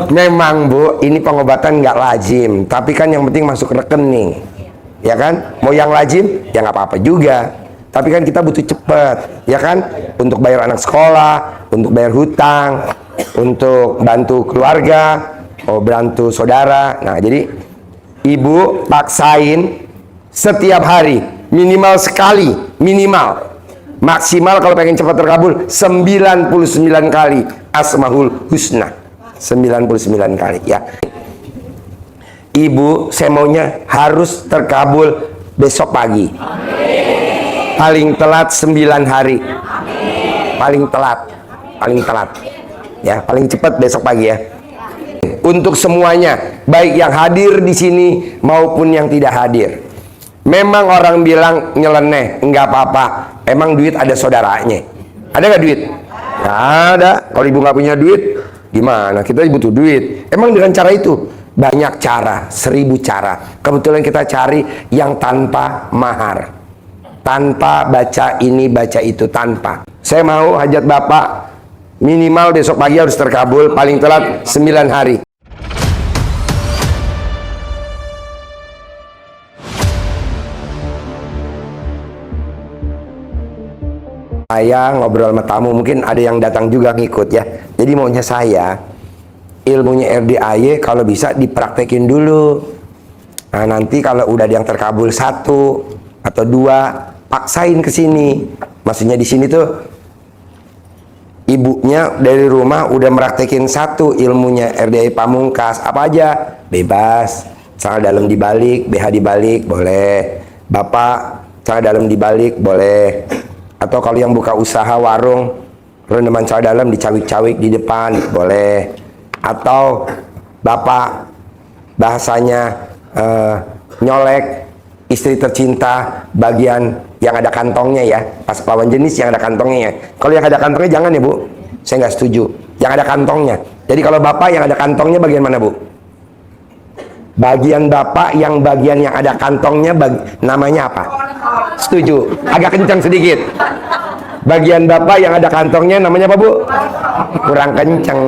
Memang Bu, ini pengobatan nggak lazim, tapi kan yang penting masuk rekening, ya kan? Mau yang lazim, ya nggak apa-apa juga. Tapi kan kita butuh cepet, ya kan? Untuk bayar anak sekolah, untuk bayar hutang, untuk bantu keluarga, bantu saudara. Nah, jadi Ibu paksain setiap hari, minimal sekali, minimal. Maksimal kalau pengen cepat terkabul 99 kali Asmaul Husna. 99 kali ya. Ibu, saya maunya harus terkabul besok pagi. Amin. Paling telat 9 hari. Amin. Paling telat. Ya, paling cepat besok pagi ya. Untuk semuanya, baik yang hadir di sini maupun yang tidak hadir. Memang orang bilang nyeleneh, enggak apa-apa. Emang duit ada saudaranya. Ada nggak duit? Nggak ada. Kalau ibu nggak punya duit, gimana? Kita butuh duit. Emang dengan cara itu? Banyak cara, 1000 cara. Kebetulan kita cari yang tanpa mahar. Tanpa baca ini, baca itu, tanpa. Saya mau hajat Bapak minimal besok pagi harus terkabul, paling telat 9 hari. Saya ngobrol sama tamu, mungkin ada yang datang juga ngikut ya. Jadi maunya saya, ilmunya RDAY kalau bisa dipraktekin dulu. Nah, nanti kalau udah ada yang terkabul 1 atau 2, paksain ke sini. Maksudnya di sini tuh ibunya dari rumah udah meraktekin 1 ilmunya RDAY Pamungkas, apa aja bebas. Celana dalam dibalik, BH dibalik boleh. Bapak celana dalam dibalik boleh. Atau kalau yang buka usaha warung, rendaman celana dalam dicawik-cawik di depan boleh. Atau Bapak bahasanya nyolek istri tercinta bagian yang ada kantongnya ya, pas lawan jenis yang ada kantongnya ya. Kalau yang ada kantongnya jangan ya Bu, saya nggak setuju. Yang ada kantongnya. Jadi kalau Bapak yang ada kantongnya bagian mana Bu? Bagian Bapak yang bagian yang ada kantongnya namanya apa? Setuju. Agak kencang sedikit. Bagian Bapak yang ada kantongnya namanya apa Bu? Kurang kencang.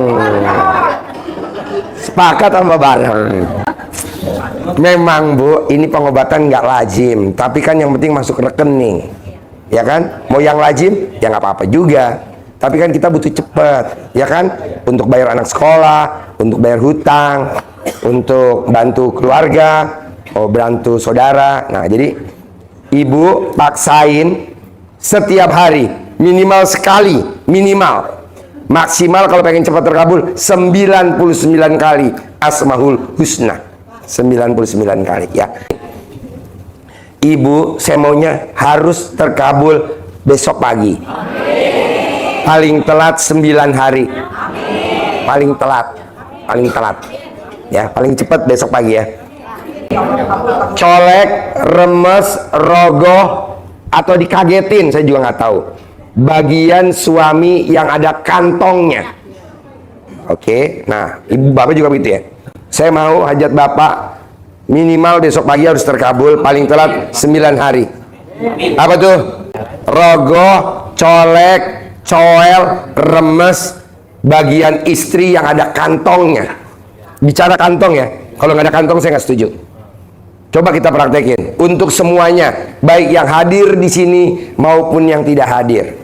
Sepakat sama bareng. Memang Bu, ini pengobatan nggak lazim, tapi kan yang penting masuk rekening, ya kan? Mau yang lazim, ya nggak apa-apa juga. Tapi kan kita butuh cepet, ya kan? Untuk bayar anak sekolah, untuk bayar hutang, untuk bantu keluarga, bantu saudara. Nah, jadi Ibu paksain setiap hari, minimal sekali, minimal. Maksimal kalau pengen cepat terkabul 99 kali Asmaul Husna. 99 kali ya. Ibu, saya maunya harus terkabul besok pagi. Amin. Paling telat 9 hari. Amin. Paling telat. Ya, paling cepat besok pagi ya. Colek, remes, rogoh, atau dikagetin, saya juga nggak tahu. Bagian suami yang ada kantongnya. Oke, nah Ibu Bapak juga begitu ya. Saya mau hajat Bapak minimal besok pagi harus terkabul, paling telat 9 hari. Apa tuh? Rogoh, colek, coel, remes, bagian istri yang ada kantongnya. Bicara kantong ya. Kalau nggak ada kantong saya nggak setuju. Coba kita praktekin untuk semuanya, baik yang hadir di sini maupun yang tidak hadir.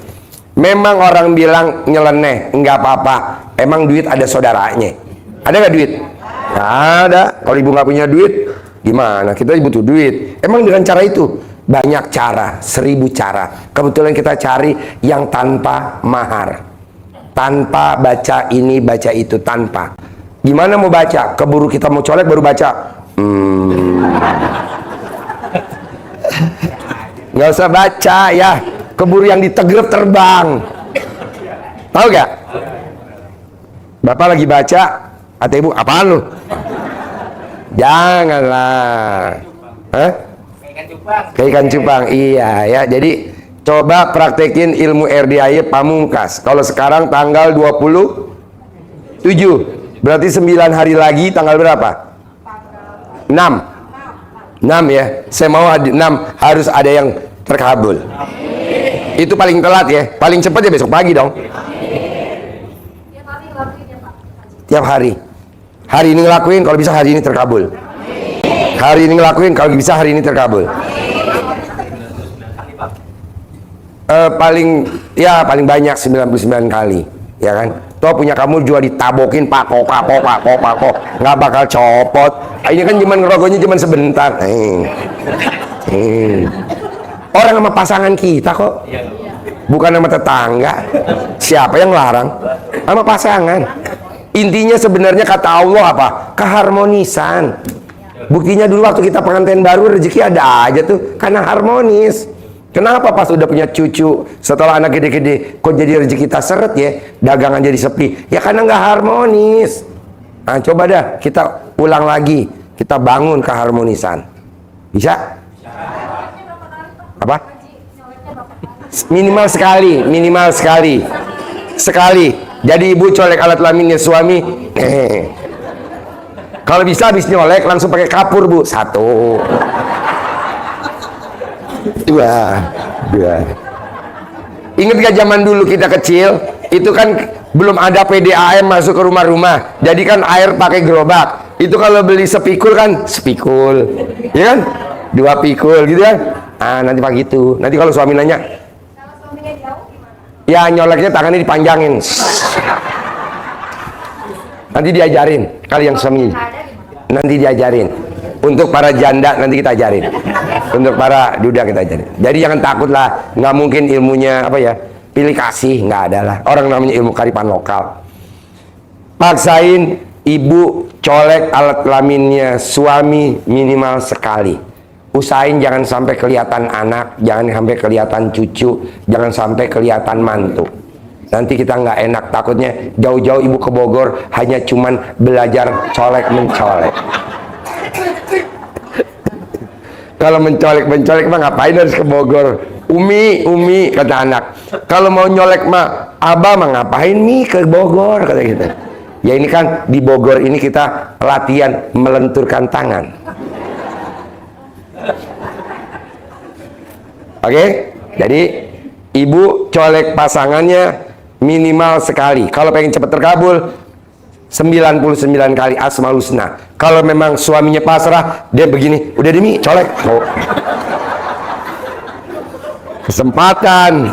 Memang orang bilang nyeleneh, enggak apa-apa. Emang duit ada saudaranya. Ada nggak duit? Nggak ada. Kalau ibu nggak punya duit, gimana? Kita butuh duit. Emang dengan cara itu? Banyak cara, 1000 cara. Kebetulan kita cari yang tanpa mahar. Tanpa baca ini, baca itu, tanpa. Gimana mau baca? Keburu kita mau colek baru baca. Nggak usah baca ya. Keburu yang ditegrep terbang. Tahu gak? Bapak lagi baca, kata ibu, apaan lu? Janganlah. Hah? Kayak ikan cupang. Iya ya. Jadi coba praktekin ilmu RDAY Pamungkas. Kalau sekarang tanggal 27. Berarti 9 hari lagi tanggal berapa? 6 ya. Saya mau 6 harus ada yang terkabul. Itu paling telat ya. Paling cepat ya besok pagi dong. tiap hari. Hari ini ngelakuin, kalau bisa hari ini terkabul. Hari ini ngelakuin, kalau bisa hari ini terkabul. Paling banyak 99 kali, ya kan? Toh punya kamu juga ditabokin pako, nggak bakal copot. Ini kan cuman ngerogohnya cuman sebentar. Orang sama pasangan kita kok, bukan sama tetangga. Siapa yang larang? Sama pasangan. Intinya sebenarnya kata Allah apa? Keharmonisan. Buktinya dulu waktu kita pengantin baru rezeki ada aja tuh, karena harmonis. Kenapa pas udah punya cucu, setelah anak gede-gede, kok jadi rezeki kita seret ya, dagangan jadi sepi? Ya karena nggak harmonis. Nah coba dah kita ulang lagi, kita bangun keharmonisan. Bisa? Apa? Minimal sekali. Jadi ibu colek alat kelaminnya suami. Kalau bisa habis nyolek langsung pakai kapur bu. 1, 2. Ingat gak zaman dulu kita kecil itu kan belum ada PDAM masuk ke rumah-rumah, jadi kan air pakai gerobak. Itu kalau beli sepikul kan sepikul, ya kan, 2 pikul gitu kan. Nanti pagi itu, nanti kalau suami nanya, ya nyoleknya tangannya dipanjangin. Nanti diajarin kali yang suami, nanti diajarin. Untuk para janda nanti kita ajarin, untuk para duda kita ajarin. Jadi jangan takut lah, nggak mungkin ilmunya apa ya, pilih kasih, nggak ada lah. Orang namanya ilmu karipan lokal. Paksain ibu colek alat kelaminnya suami minimal sekali. Usahain jangan sampai kelihatan anak, jangan sampai kelihatan cucu, jangan sampai kelihatan mantu. Nanti kita nggak enak, takutnya jauh-jauh ibu ke Bogor hanya cuman belajar colek mencolek. Kalau mencolek mah ngapain harus ke Bogor? Umi kata anak. Kalau mau nyolek mah abah mah ngapain mi ke Bogor kata kita. Ya ini kan di Bogor ini kita latihan melenturkan tangan. Oke? Jadi ibu colek pasangannya minimal sekali. Kalau pengen cepat terkabul 99 kali asmaul husna. Kalau memang suaminya pasrah, dia begini, udah demi colek. Oh. Kesempatan.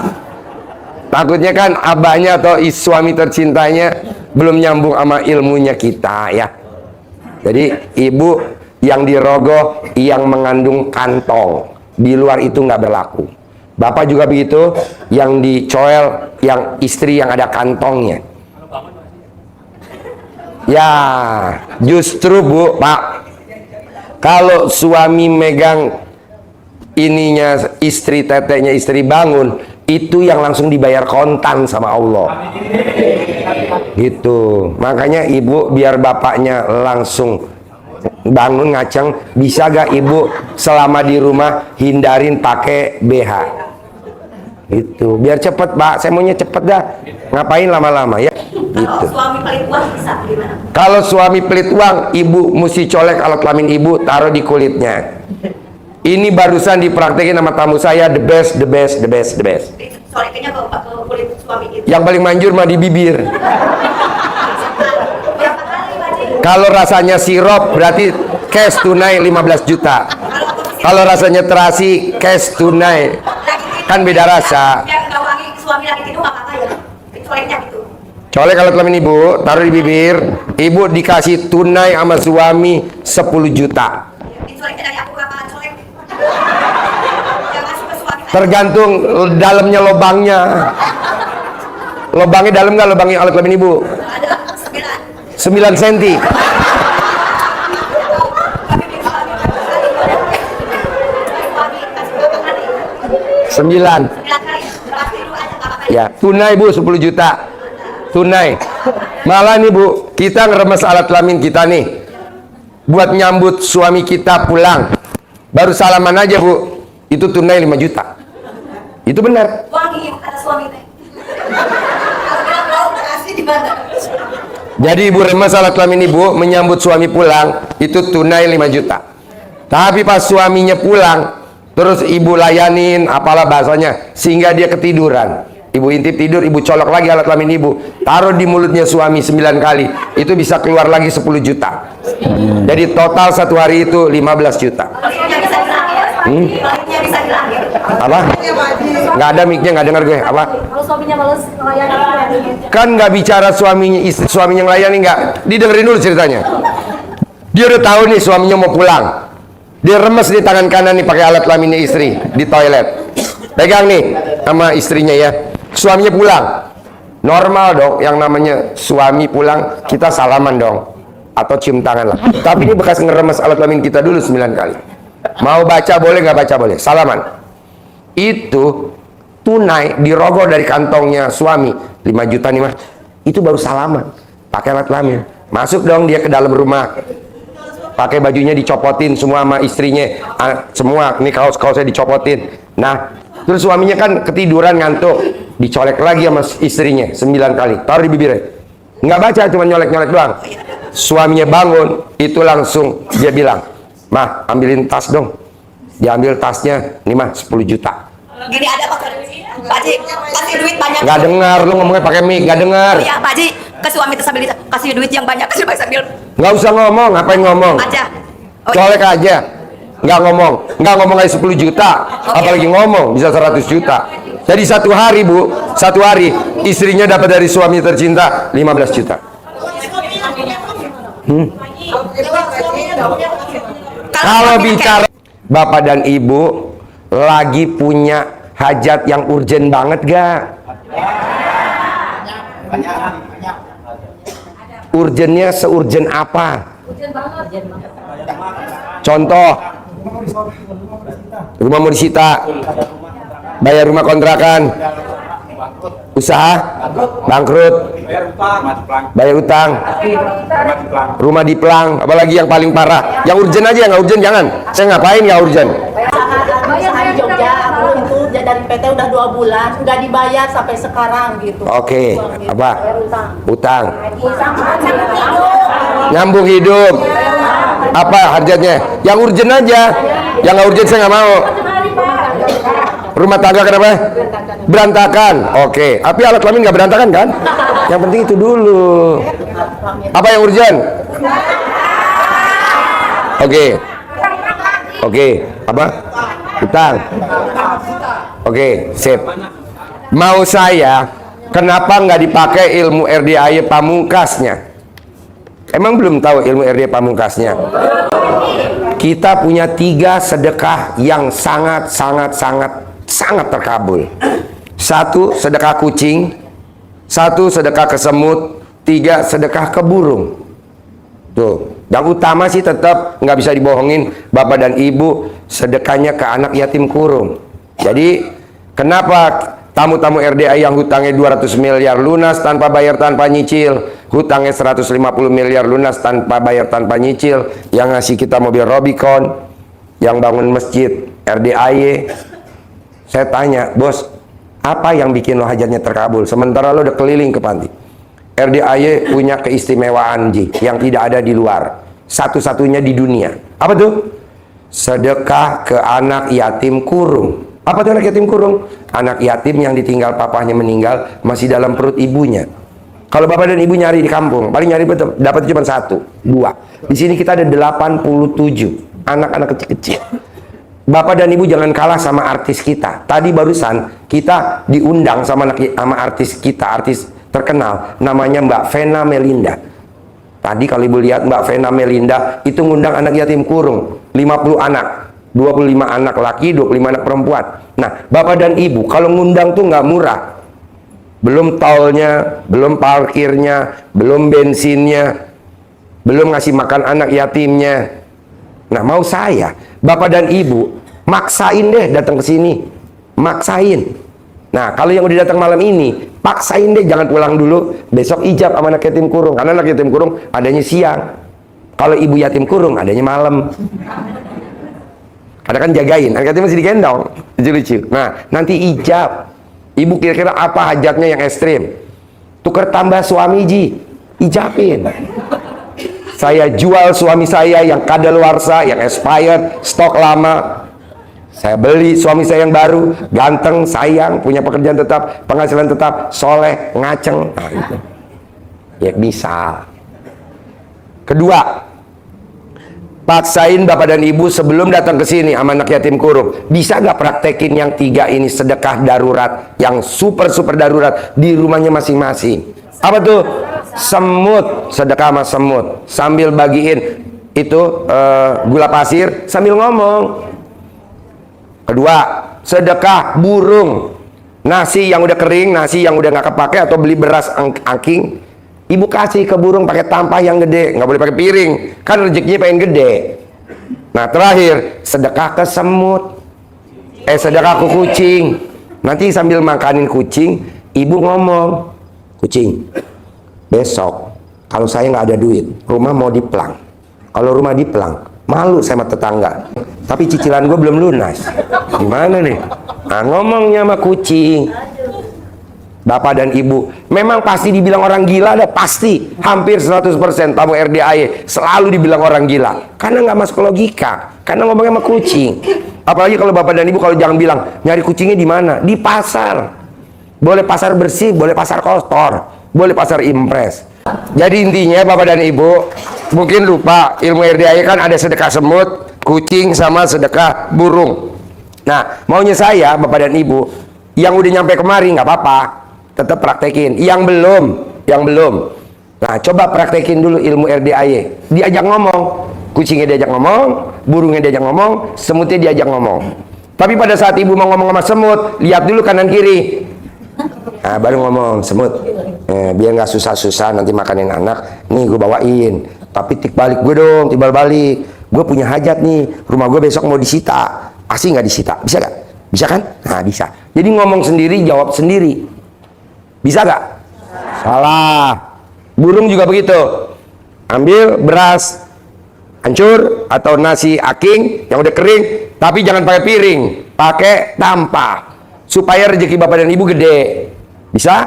Takutnya kan abahnya atau suami tercintanya belum nyambung sama ilmunya kita ya. Jadi ibu yang dirogoh yang mengandung kantong, di luar itu nggak berlaku. Bapak juga begitu, yang dicoel yang istri yang ada kantongnya. Ya, justru bu, pak, kalau suami megang ininya istri, teteknya istri bangun, itu yang langsung dibayar kontan sama Allah. Gitu. Makanya ibu biar bapaknya langsung bangun ngaceng, bisa gak ibu selama di rumah hindarin pakai BH? Itu biar cepet pak, saya maunya cepet dah, ngapain lama-lama ya gitu. Suami pelit uang bisa gimana? Kalau suami pelit uang, ibu mesti colek alat kelamin ibu, taruh di kulitnya. Ini barusan dipraktekin sama tamu saya, the best. Coleknya ke kulit suami itu. Yang paling manjur mah di bibir. Kalau rasanya sirup berarti cash tunai 15 juta. Kalau rasanya terasi cash tunai. Kan beda rasa. Yang nggak wangi suami lagi tidur nggak apa-apa ya. Coleknya gitu. Colek alat kelamin ibu, taruh di bibir. Ibu dikasih tunai sama suami 10 juta. Coleknya dari aku apa colek? Jangan suka suami. Tergantung dalamnya lubangnya. Lubangnya dalam nggak lubangnya alat kelamin ibu? Ada 9 cm. Sembilan. Ya, tunai bu 10 juta. Tunai. Malah nih bu, kita ngeremes alat kelamin kita nih buat nyambut suami kita pulang. Baru salaman aja bu, itu tunai 5 juta. Itu benar. Wangi kata suami teh. Kalau bilang mau kasih di mana? Jadi ibu remes alat kelamin ibu menyambut suami pulang, itu tunai 5 juta. Tapi pas suaminya pulang, terus ibu layanin apalah bahasanya sehingga dia ketiduran, Ibu intip tidur, ibu colok lagi alat kelamin ibu, taruh di mulutnya suami 9 kali, itu bisa keluar lagi 10 juta. Jadi total satu hari itu 15 juta. Maksudnya bisa dilahir. Maksudnya bisa dilahir. Apa? Nggak ada mic-nya, nggak dengar gue. Apa? Kalau suaminya males melayani, Kan nggak bicara suaminya, istri suaminya ngelayani, nggak. Didengerin dulu ceritanya. Dia udah tahu nih suaminya mau pulang. Dia remes di tangan kanan nih pakai alat kelaminnya istri di toilet. Pegang nih sama istrinya ya. Suaminya pulang. Normal dong yang namanya suami pulang kita salaman dong atau cium tangan lah. Tapi ini bekas ngeremes alat kelamin kita dulu 9 kali. Mau baca boleh, nggak baca boleh. Salaman. Itu tunai dirogoh dari kantongnya suami 5 juta nih mah. Itu baru salaman. Pakai alat kelamin. Masuk dong dia ke dalam rumah. Pakai bajunya dicopotin semua sama istrinya. Semua nih kaos-kaosnya dicopotin. Nah, terus suaminya kan ketiduran ngantuk, dicolek lagi sama istrinya 9 kali, taruh di bibirnya. Nggak baca, cuma nyolek-nyolek doang. Suaminya bangun, itu langsung dia bilang, "Mah, ambilin tas dong." Diambil tasnya, nih mah 10 juta. Gini ada Pak Haji, kasih duit banyak. Nggak dengar, lu ngomongnya pakai mic, nggak dengar. Ya Pak Haji, ke suami disabilitas kasih duit yang banyak, kasih sambil Nggak usah ngomong, ngapain ngomong? aja. Oh, Colek aja. Nggak ngomong aja 10 juta, apalagi ngomong bisa 100 juta. Jadi satu hari bu, satu hari istrinya dapat dari suami tercinta 15 juta. Kalau bicara bapak dan ibu lagi punya hajat yang urgent banget gak? Urgennya seurgen apa? Contoh, rumah mau disita, bayar rumah kontrakan, usaha bangkrut, bayar utang, rumah diplang, apalagi yang paling parah. Yang urgen aja, yang nggak urgen jangan. Saya ngapain nggak urgen? usaha di Jogja, aku itu dari PT udah 2 bulan nggak dibayar sampai sekarang gitu. Oke, apa? Utang. Utang Nyambung hidup. Apa hajatnya? Yang urgen aja. Yang nggak urgen saya nggak mau. Rumah tangga kenapa? Berantakan. Oke. Tapi alat kelamin nggak berantakan kan? Yang penting itu dulu. Apa yang urgen? Oke. Oke. Apa? Utang. Oke. Sip. Mau saya, kenapa nggak dipakai ilmu RDAY pamungkasnya? Emang belum tahu ilmu RDAY pamungkasnya? Kita punya 3 sedekah yang sangat terkabul. 1 sedekah kucing, 1 sedekah ke semut, 3 sedekah ke burung. Tuh, yang utama sih tetap nggak bisa dibohongin bapak dan ibu, sedekahnya ke anak yatim kurung. Jadi kenapa tamu-tamu RDA yang hutangnya 200 miliar lunas tanpa bayar tanpa nyicil, hutangnya 150 miliar lunas tanpa bayar tanpa nyicil, yang ngasih kita mobil Robicon, yang bangun masjid RDAY. Saya tanya, bos, apa yang bikin lo hajatnya terkabul sementara lo udah keliling ke panti? RDAY punya keistimewaan Ji, yang tidak ada di luar, satu-satunya di dunia. Apa tuh? Sedekah ke anak yatim kurung. Apa tuh anak yatim kurung? Anak yatim yang ditinggal papahnya meninggal masih dalam perut ibunya. Kalau bapak dan ibu nyari di kampung, paling nyari dapat cuma 1, 2. Di sini kita ada 87 anak-anak kecil-kecil. Bapak dan ibu jangan kalah sama artis kita. Tadi barusan kita diundang sama artis kita, artis terkenal, namanya Mbak Vena Melinda. Tadi kalau ibu lihat Mbak Vena Melinda itu ngundang anak yatim kurung 50 anak, 25 anak laki, 25 anak perempuan. Nah, bapak dan ibu kalau ngundang tuh nggak murah. Belum tolnya, belum parkirnya, belum bensinnya, belum ngasih makan anak yatimnya. Nah, mau saya, bapak dan ibu maksain deh datang ke sini, maksain. Nah, kalau yang udah datang malam ini, paksain deh jangan pulang dulu, besok ijab sama anak yatim kurung, karena anak yatim kurung adanya siang. Kalau ibu yatim kurung adanya malam. Ada kan jagain, anak yatim masih digendong, lucu-lucu. Nah, nanti ijab. Ibu kira-kira apa hajatnya yang ekstrim? Tuker tambah suami Ji, ijabin. Saya jual suami saya yang kadaluarsa, yang expired, stok lama. Saya beli suami saya yang baru, ganteng, sayang, punya pekerjaan tetap, penghasilan tetap, soleh, ngaceng. Nah, itu. Ya bisa. Kedua, paksain bapak dan ibu sebelum datang ke sini sama anak yatim kurung. Bisa nggak praktekin yang 3 ini, sedekah darurat, yang super darurat di rumahnya masing-masing. Apa tuh? Semut, sedekah sama semut. Sambil bagiin itu gula pasir sambil ngomong. Kedua, sedekah burung. Nasi yang udah kering, nasi yang udah nggak kepake, atau beli beras angking, ibu kasih ke burung pakai tampah yang gede, nggak boleh pakai piring, kan rezekinya pengen gede. Nah terakhir, sedekah ke semut, sedekah ke kucing. Nanti sambil makanin kucing, ibu ngomong, kucing, besok kalau saya nggak ada duit, rumah mau diplang. Kalau rumah diplang, malu sama tetangga, tapi cicilan gue belum lunas. Gimana nih? Nah, ngomongnya sama kucing. Bapak dan ibu memang pasti dibilang orang gila, ada pasti hampir 100% tamu RDAY selalu dibilang orang gila karena nggak masuk logika, karena ngomongnya sama kucing. Apalagi kalau bapak dan ibu kalau jangan bilang nyari kucingnya di mana, di pasar. Boleh pasar bersih, boleh pasar kotor, boleh pasar impres. Jadi intinya bapak dan ibu mungkin lupa ilmu RDAY kan ada sedekah semut, kucing, sama sedekah burung. Nah maunya saya bapak dan ibu yang udah nyampe kemari nggak apa-apa, tetap praktekin. Yang belum, nah coba praktekin dulu ilmu RDAY. Diajak ngomong, kucingnya diajak ngomong, burungnya diajak ngomong, semutnya diajak ngomong. Tapi pada saat ibu mau ngomong sama semut, lihat dulu kanan kiri. Nah baru ngomong, semut, biar nggak susah-susah nanti makanin anak, nih gue bawain. Tapi balik gue dong, timbal balik. Gue punya hajat nih, rumah gue besok mau disita. Asli nggak disita? Bisa gak? Bisa kan? Nah bisa. Jadi ngomong sendiri, jawab sendiri. Bisa gak? Salah. Burung juga begitu. Ambil beras hancur atau nasi aking yang udah kering, tapi jangan pakai piring, pakai tampah, supaya rezeki bapak dan ibu gede. Bisa?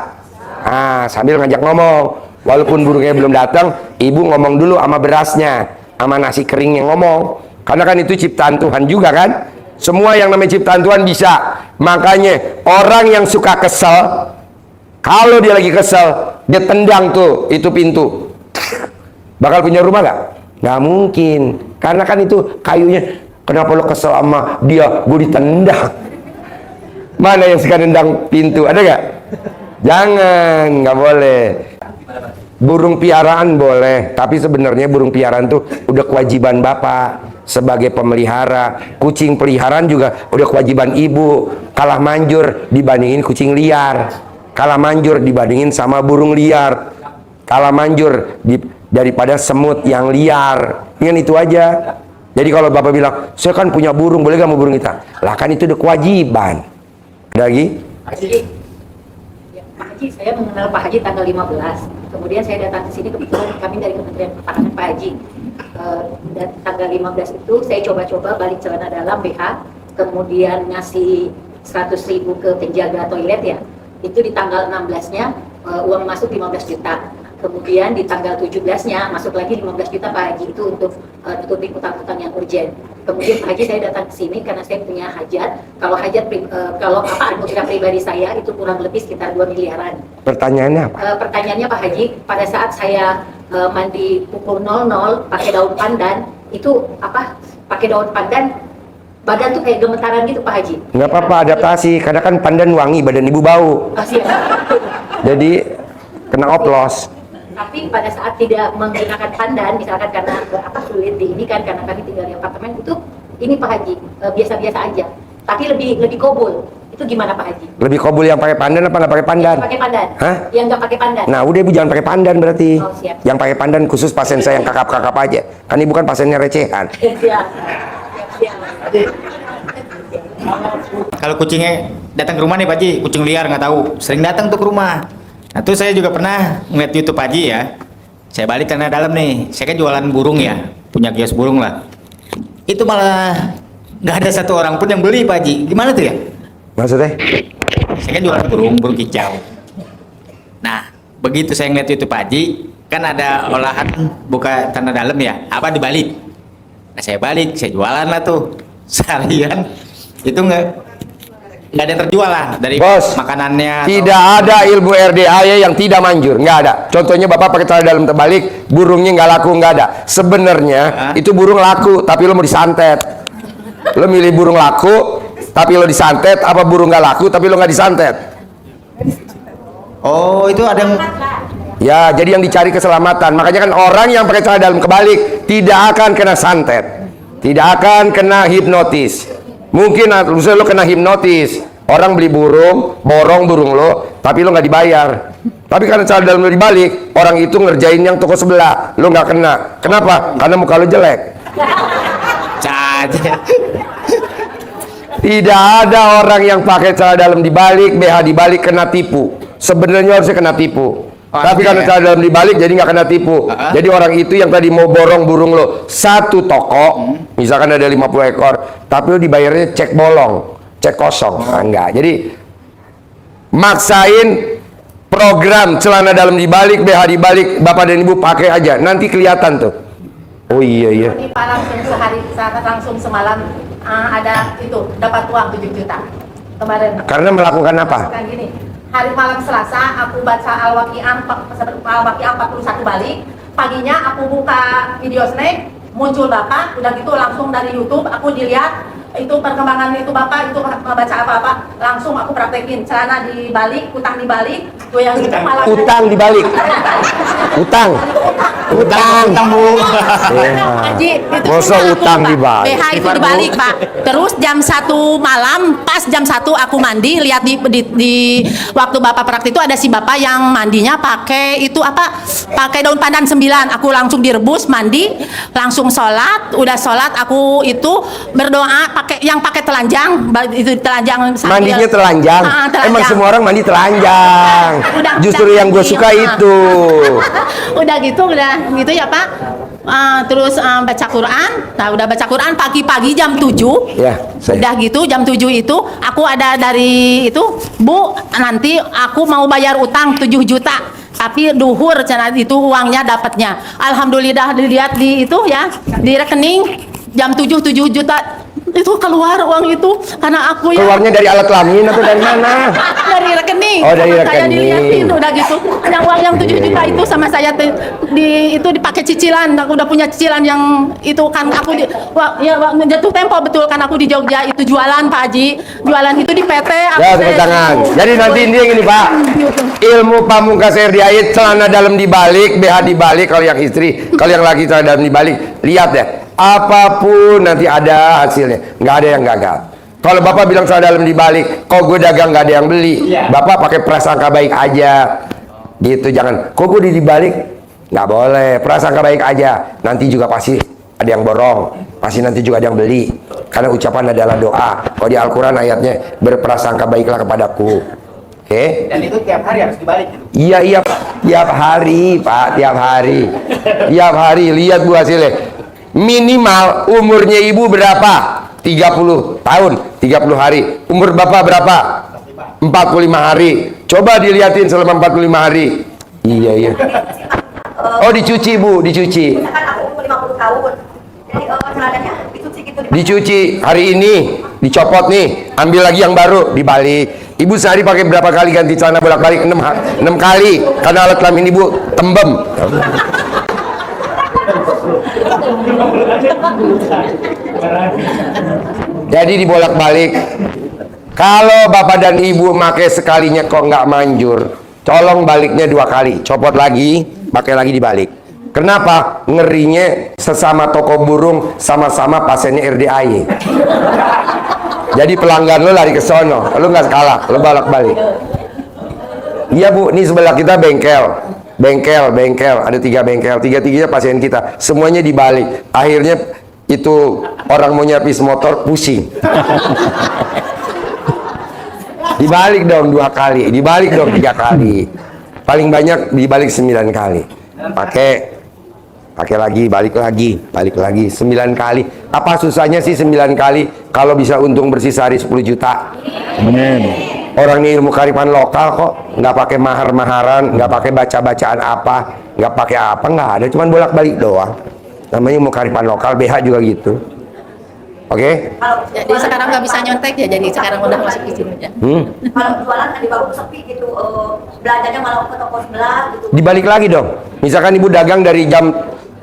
Nah, sambil ngajak ngomong, walaupun burungnya belum datang, ibu ngomong dulu sama berasnya, sama nasi kering yang ngomong, karena kan itu ciptaan Tuhan juga kan. Semua yang namanya ciptaan Tuhan bisa. Makanya orang yang suka kesel, kalau dia lagi kesel, dia tendang tuh itu pintu, bakal punya rumah gak? Gak mungkin, karena kan itu kayunya. Kenapa lo kesel sama dia? Gue ditendang. Mana yang suka nendang pintu? Ada gak? Jangan, nggak boleh. Burung piaraan boleh, tapi sebenarnya burung piaraan tuh udah kewajiban bapak sebagai pemelihara. Kucing peliharaan juga udah kewajiban ibu. Kalah manjur dibandingin kucing liar, kalah manjur dibandingin sama burung liar, kalah manjur daripada semut yang liar. Dengan itu aja. Jadi kalau bapak bilang, saya kan punya burung, boleh gak mau burung kita? Lah kan itu udah kewajiban. Ada lagi? Pak Haji, saya mengenal Pak Haji tanggal 15. Kemudian saya datang ke sini, kebetulan kami dari Kementerian Pertahanan Pak Haji. Dan tanggal 15 itu saya coba-coba balik celana dalam BH, kemudian ngasih 100.000 ke penjaga toilet ya. Itu di tanggal 16-nya uang masuk 15 juta. Kemudian di tanggal 17-nya masuk lagi 15 juta Pak Haji, itu untuk nutupin utang-utang yang urgent. Kemudian Pak Haji saya datang ke sini karena saya punya hajat. Kalau hajat kalau anggota pribadi saya itu kurang lebih sekitar 2 miliaran. Pertanyaannya apa? Pertanyaannya Pak Haji, pada saat saya mandi pukul 00 pakai daun pandan, itu apa? Pakai daun pandan badan tuh kayak gemetaran gitu Pak Haji. Nggak apa-apa, adaptasi, karena kan pandan wangi, badan ibu bau. Jadi kena oplos. Tapi pada saat tidak menggunakan pandan, misalkan karena sulit diinikan karena kami tinggal di apartemen, itu ini Pak Haji biasa-biasa aja. Tapi lebih kobul. Itu gimana Pak Haji? Lebih kobul yang pakai pandan apa nggak pakai pandan? Yang pakai pandan. Hah? Yang nggak pakai pandan. Nah udah ibu jangan pakai pandan berarti. Oh, siap. Yang pakai pandan khusus pasien saya yang kakap-kakap aja. Kan ibu kan pasiennya recehan. Siap. Kalau kucingnya datang ke rumah nih Pak Haji, kucing liar nggak tahu, sering datang tuh ke rumah. Nah tuh saya juga pernah ngeliat YouTube Pak Haji ya. Saya balik karena dalam nih, saya kan jualan burung ya, punya kios burung lah. Itu malah nggak ada satu orang pun yang beli Pak Haji. Gimana tuh ya? Maksudnya? Saya kan jualan burung kicau. Nah begitu saya ngeliat YouTube Pak Haji, kan ada olahan buka tanah dalam ya, apa dibalik. Nah saya balik, saya jualan lah tuh seharian. itu nggak ada yang terjual lah dari Bos, makanannya. tidak ada ilmu RDAY yang tidak manjur, nggak ada. Contohnya bapak pakai celana dalam terbalik, burungnya nggak laku, nggak ada. Sebenarnya itu burung laku, tapi lo mau disantet. Lo milih burung laku, tapi lo disantet, apa burung nggak laku, tapi lo nggak disantet. Oh, itu ada yang Ya, jadi yang dicari keselamatan. Makanya kan orang yang pakai celana dalam kebalik tidak akan kena santet, tidak akan kena hipnotis. Mungkin lo kena hipnotis, orang beli burung, borong burung lo, tapi lo nggak dibayar. Tapi karena celana dalam lo dibalik, orang itu ngerjain yang toko sebelah, lo nggak kena. Kenapa? Karena muka lo jelek. caca. Tidak ada orang yang pakai celana dalam dibalik, BH dibalik kena tipu. Sebenarnya harusnya kena tipu. Tapi karena celana dalam dibalik jadi nggak kena tipu. Jadi orang itu yang tadi mau borong burung lo satu toko, misalkan ada 50 ekor, tapi lo dibayarnya cek bolong, cek kosong. Nah, enggak. Jadi maksain program celana dalam dibalik, BH dibalik, bapak dan ibu pakai aja. Nanti kelihatan tuh. Oh iya. Ini Pak langsung semalam ada itu dapat uang 7 juta kemarin. Karena melakukan apa? Kan gini, hari malam Selasa aku baca Al-Waqiah 41 balik. Paginya aku buka video snack, muncul bapak, udah gitu langsung dari YouTube aku dilihat itu perkembangan itu bapak itu baca apa-apa, langsung aku praktekin celana dibalik, utang dibalik, tuh yang itu malah Utang dibalik. Utang. Bu. Haji, itu Masa punya aku, utang Pak. dibalik? BH itu dibalik, Pak. Terus jam 1 malam, pas jam 1 aku mandi, lihat di waktu bapak praktik itu ada si bapak yang mandinya pakai itu apa? Pakai daun pandan 9. Aku langsung direbus, mandi, langsung sholat. Udah sholat, aku itu berdoa pakai telanjang, itu telanjang. Mandinya telanjang. Telanjang. Emang semua orang mandi telanjang. Justru yang gue suka itu. Udah gitu ya Pak. Terus baca Quran. Nah, udah baca Quran pagi-pagi jam 7. Ya, saya. Udah gitu jam 7 itu aku ada dari itu, Bu, nanti aku mau bayar utang 7 juta. Tapi duhur cenah itu uangnya dapatnya. Alhamdulillah dilihat di itu ya, di rekening jam 7 juta. Itu keluar uang itu karena aku ya Keluarnya dari alat kelamin atau dari mana? dari rekening. Oh, dari Saya rekening. dilihatin udah gitu. Yang uang yang 7 juta itu sama saya itu dipakai cicilan. Aku udah punya cicilan yang itu kan aku jatuh tempo betul kan aku di Jogja itu jualan Pak Haji. Jualan itu di PT. Ya, tepuk tangan. Jadi nanti ini yang ini Pak. Ilmu pamungkas RDAY, celana dalam dibalik, BH dibalik kalau yang istri, kalau yang laki celana dalam dibalik. Lihat ya, apapun nanti ada hasilnya, nggak ada yang gagal. Kalau bapak bilang celana dalam dibalik, kok gue dagang nggak ada yang beli, bapak pakai prasangka baik aja, gitu. Jangan, kok gue dibalik, nggak boleh. Prasangka baik aja, nanti juga pasti ada yang borong, pasti nanti juga ada yang beli. Karena ucapan adalah doa. Kalau di Al-Quran ayatnya berprasangka baiklah kepadaku. Oke? Dan itu tiap hari harus dibalik. Iya, tiap hari Pak, tiap hari. Tiap hari, lihat Bu hasilnya. Minimal umurnya ibu berapa? 30 tahun, 30 hari. Umur bapak berapa? 45 hari. Coba dilihatin selama 45 hari. Iya. Oh, dicuci Bu, dicuci. Kan aku umur 50 tahun. Jadi celananya dicuci gitu. Dicuci hari ini, dicopot nih, ambil lagi yang baru, dibalik. Ibu sehari pakai berapa kali ganti celana bolak-balik? 6 kali. Karena alat kelamin ibu tembem. Jadi dibolak-balik. Kalau bapak dan ibu pakai sekalinya kok nggak manjur, colong baliknya 2 kali, copot lagi, pakai lagi dibalik. Kenapa? Ngerinya sesama toko burung, sama-sama pasiennya RDAY. Jadi pelanggan lo lari ke sono, lo nggak kalah, lo bolak-balik. Iya Bu, ini sebelah kita bengkel, ada 3 bengkel, 3-3nya pasien kita, semuanya dibalik. Akhirnya itu orang mau nyapis motor pusing. Dibalik dong 2 kali, dibalik dong 3 kali, paling banyak dibalik 9 kali. Pakai lagi, balik lagi 9 kali. Apa susahnya sih 9 kali kalau bisa untung bersih sehari 10 juta? Amin. Orang ini ilmu kearifan lokal kok, nggak pakai mahar-maharan, nggak pakai baca-bacaan apa, nggak pakai apa, nggak ada, cuman bolak-balik doang. Namanya ilmu kearifan lokal, BH juga gitu. Oke? Jadi sekarang nggak bisa nyontek ya, jadi sekarang udah masuk izin aja. Kalau jualan kan di warung sepi gitu, belanjanya malah ke toko sebelah gitu. Dibalik lagi dong. Misalkan ibu dagang dari jam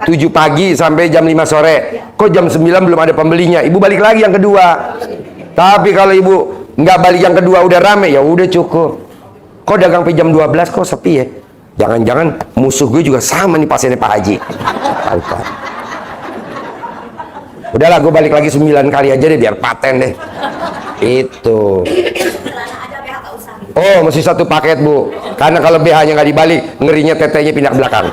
7 pagi sampai jam 5 sore. Kok jam 9 belum ada pembelinya? Ibu balik lagi yang kedua. Tapi kalau ibu nggak balik yang kedua udah rame, ya udah cukup. Kok dagang sampai jam 12 kok sepi ya? Jangan-jangan musuh gue juga sama nih pasiennya Pak Haji. Udahlah, gue balik lagi 9 kali aja deh biar paten deh. Itu. Oh, mesti satu paket, Bu. Karena kalau BH-nya nggak dibalik, ngerinya tetenya pindah ke belakang.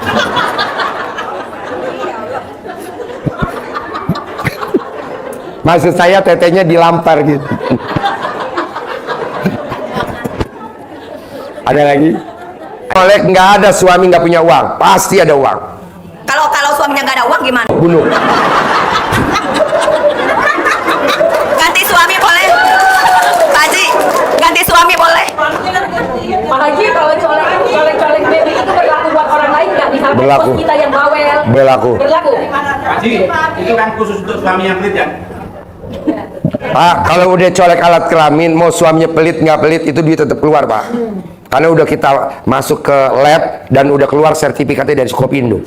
Maksud saya tetenya dilampar gitu. Ada lagi? Oleh nggak ada suami nggak punya uang, pasti ada uang. Kalau suaminya nggak ada uang gimana? Bunuh. Ganti suami boleh? Pak Haji, ganti suami boleh? Pak Haji, kalau colek-colek baby itu berlaku buat orang lain nggak? Misalnya Berlaku. bos kita yang bawel. Berlaku. Haji, itu kan khusus untuk suami yang pelit ya? Pak, kalau udah colek alat kelamin, mau suaminya pelit nggak pelit, itu duit tetap keluar, Pak. Karena udah kita masuk ke lab dan udah keluar sertifikatnya dari Skopindo.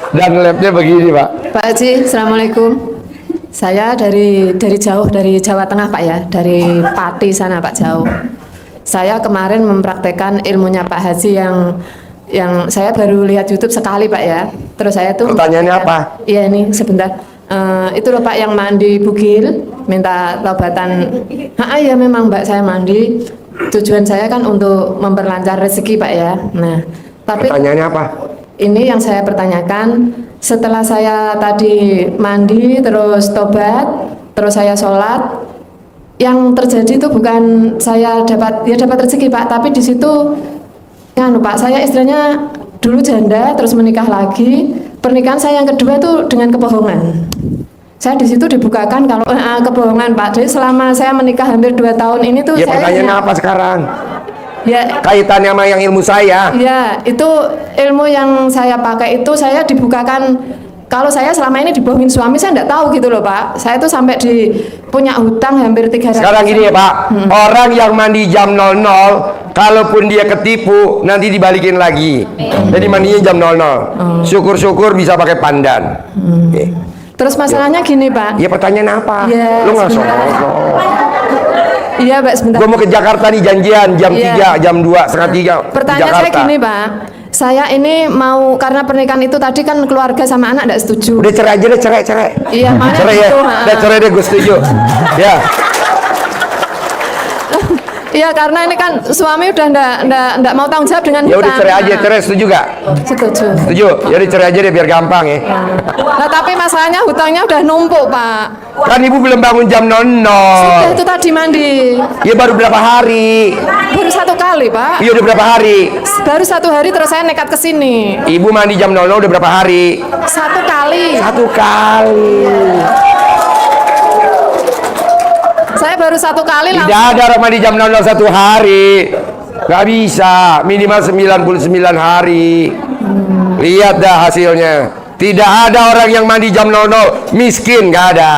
Dan labnya begini, Pak. Pak Haji, Assalamualaikum. Saya dari jauh, dari Jawa Tengah, Pak ya, dari Pati sana, Pak, jauh. Saya kemarin mempraktekkan ilmunya Pak Haji yang saya baru lihat YouTube sekali, Pak ya. Terus saya tuh Pertanyaannya apa? Iya, ini sebentar. Itu loh Pak yang mandi bugil, minta taubatan. Ya memang Mbak, saya mandi. Tujuan saya kan untuk memperlancar rezeki, Pak ya. Nah, tapi Pertanyaannya apa? ini yang saya pertanyakan, setelah saya tadi mandi, terus tobat, terus saya sholat, yang terjadi itu bukan saya dapat rezeki, Pak, tapi di situ Pak, saya istilahnya dulu janda, terus menikah lagi. Pernikahan saya yang kedua itu dengan kebohongan. Saya di situ dibukakan kalau kebohongan, Pak. Jadi selama saya menikah hampir 2 tahun ini tuh Ya saya pertanyaannya apa sekarang? Ya, Kaitannya sama yang ilmu saya. ya, itu ilmu yang saya pakai itu saya dibukakan. Kalau saya selama ini dibohongin suami, saya enggak tahu gitu loh, Pak. Saya tuh sampai punya hutang hampir 300. Sekarang gini ya, Pak. Orang yang mandi jam 00, kalaupun dia ketipu, nanti dibalikin lagi. Jadi mandinya jam 00. Syukur-syukur bisa pakai pandan. Oke. Terus masalahnya gini, Pak. Ya pertanyaan apa? Ya, Lu nggak sebentar. sosok. Iya, Pak, sebentar. Gue mau ke Jakarta nih janjian jam Iya. 3, jam 2, setengah 3 di Pertanyaan Jakarta. saya gini, Pak. Saya ini mau, karena pernikahan itu tadi kan keluarga sama anak enggak setuju. Udah cerai aja deh, cerai. Iya, mana Cerai ya. gitu, Udah cerai deh, gue setuju. Ya. Iya, karena ini kan suami udah enggak mau tanggung jawab dengan Ya udah hutang. cerai aja, Nah, cerai setuju gak? Setuju. Setuju. Ya udah cerai aja deh biar gampang ya. Nah, tapi masalahnya hutangnya udah numpuk, Pak. Kan ibu belum bangun jam 00. Sudah itu tadi mandi. Ya baru berapa hari? Baru 1 kali, Pak. Iya udah berapa hari? Baru 1 hari terus saya nekat ke sini. Ibu mandi jam 00 udah berapa hari? 1 kali. 1 kali. Saya baru 1 kali Tidak langsung. ada orang mandi jam 00 1 hari. Gak bisa, minimal 99 hari. Lihat dah hasilnya. Tidak ada orang yang mandi jam 00 miskin, gak ada.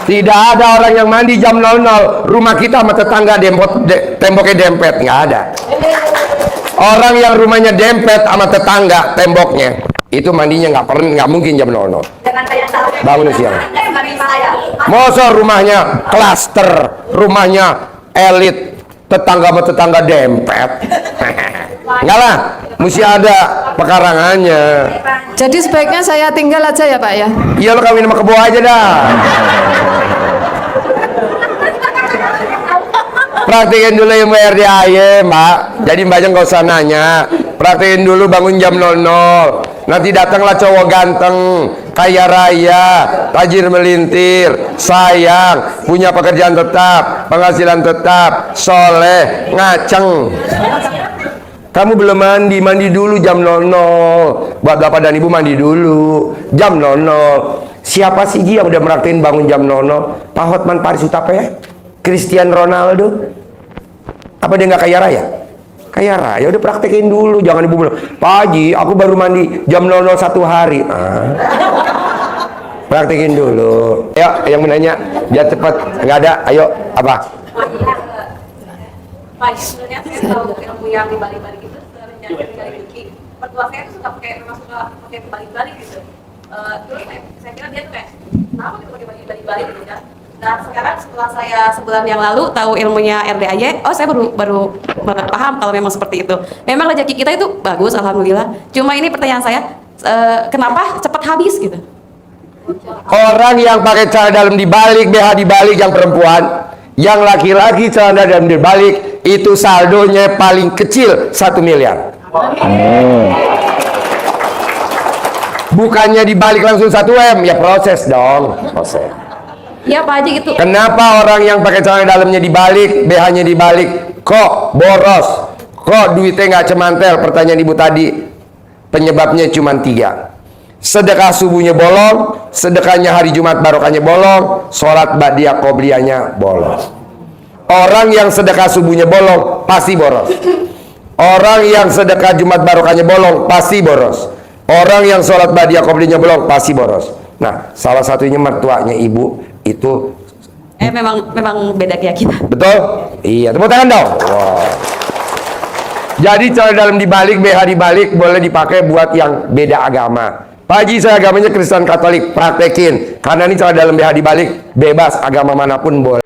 Tidak ada orang yang mandi jam 00 rumah kita sama tetangga temboknya dempet, nggak ada. Orang yang rumahnya dempet sama tetangga temboknya itu mandinya nggak mungkin jam 00. Dengan saya tahu. Bangun siang. Suami saya. Masa rumahnya klaster, rumahnya elit, tetangga sama tetangga dempet. Enggak lah, mesti ada pekarangannya. Jadi sebaiknya saya tinggal aja ya, Pak ya. Iya, lo kawin sama kebo aja dah. Praktekin dulu ilmu RDAY, Mbak. Jadi mbaknya nggak usah nanya. Praktekin dulu bangun jam 00. Nanti datanglah cowok ganteng, kaya raya, tajir melintir, sayang, punya pekerjaan tetap, penghasilan tetap, soleh, ngaceng. Kamu belum mandi dulu jam 00. Buat bapak dan ibu mandi dulu jam 00. Siapa sih Ji yang udah meraktiin bangun jam 00? Pak Hotman Paris Utapaya? Cristiano Ronaldo? Apa dia nggak kaya raya? Kayak Raya udah praktekin dulu, jangan ibu bilang, Pak Haji, aku baru mandi jam 001 hari. Praktekin dulu. Ayo, yang menanya, biar cepat. Nggak ada, ayo, apa? Pak, sebenarnya saya tahu ilmu yang dibalik-balik itu sebenarnya dari Yuki. Mertua saya tuh suka memang suka pakai balik-balik gitu. Terus saya kira dia tuh kayak, kenapa gitu pakai balik-balik gitu kan? Nah sekarang setelah saya sebulan yang lalu tahu ilmunya RDAY, oh saya baru paham kalau memang seperti itu. Memang rezeki kita itu bagus, alhamdulillah. Cuma ini pertanyaan saya, kenapa cepat habis gitu? Orang yang pakai celana dalam dibalik, BH dibalik yang perempuan, yang laki-laki celana dalam dibalik, itu saldonya paling kecil 1 miliar. Bukannya dibalik langsung 1 M, ya proses dong, proses. Ya Pak Haji gitu. Kenapa orang yang pakai celana dalamnya dibalik, BH-nya dibalik, kok boros, kok duitnya nggak cemantel? Pertanyaan ibu tadi, penyebabnya cuma 3. Sedekah subuhnya bolong, sedekahnya hari Jumat barokahnya bolong, sholat ba'diyah qobliyahnya bolong. Orang yang sedekah subuhnya bolong pasti boros. Orang yang sedekah Jumat barokahnya bolong pasti boros. Orang yang sholat ba'diyah qobliyahnya bolong pasti boros. Nah, salah satunya mertuanya ibu itu memang beda keyakinan. betul? Iya, tepuk tangan dong. Wow. Jadi celana dalam dibalik, BH dibalik boleh dipakai buat yang beda agama. Pak Haji, saya agamanya Kristen Katolik, praktekin. Karena ini celana dalam BH dibalik, bebas agama manapun boleh.